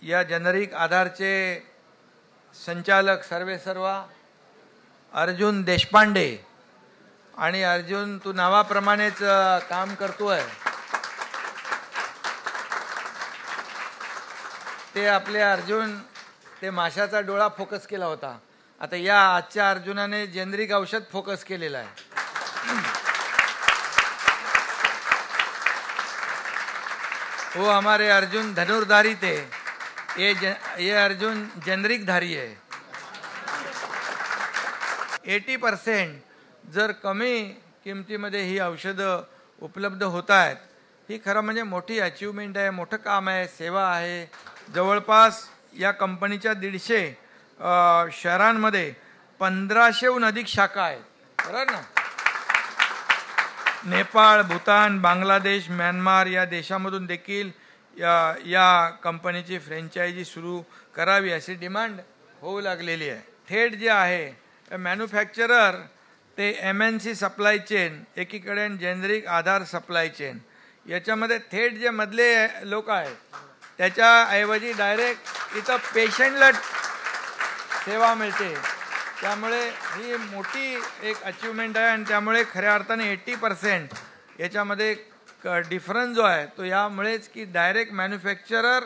या जेनेरिक आधारचे संचालक सर्वेसर्वा अर्जुन देशपांडे, आणि अर्जुन तू नावाप्रमाणेच काम करतोय, ते आपले अर्जुन ते माशाचा डोळा फोकस केला होता. आता या आजच्या अर्जुनाने जेनेरिक औषध फोकस केलेला आहे. वो हमारे अर्जुन धनुर्धारी थे, ये अर्जुन जेनेरिक धारी है. 80% जर कमी किमतीमध्ये ही औषधं उपलब्ध होत आहेत, ही खरं म्हणजे मोठी अचिव्हमेंट आहे, मोठं काम आहे, सेवा आहे. जवळपास या कंपनीच्या 150 शहरांमध्ये 1500हून अधिक शाखा आहेत, बरोबर ना. नेपाळ, भूतान, बांगलादेश, म्यानमार या देशामधून देखील या कंपनीची फ्रँचायझी सुरू करावी अशी डिमांड होऊ लागलेली आहे. थेट जे आहे मॅन्युफॅक्चरर ते MNC सप्लाय चेन एकीकडे, जेनेरिक आधार सप्लाय चेन याच्यामध्ये थेट जे मधले लोक आहेत त्याच्याऐवजी डायरेक्ट इथं पेशंटला सेवा मिळते. त्यामुळे ही मोठी एक अचिव्हमेंट आहे, आणि त्यामुळे खऱ्या अर्थाने 80% याच्यामध्ये डिफरन्स जो आहे तो यामुळेच की डायरेक्ट मॅन्युफॅक्चरर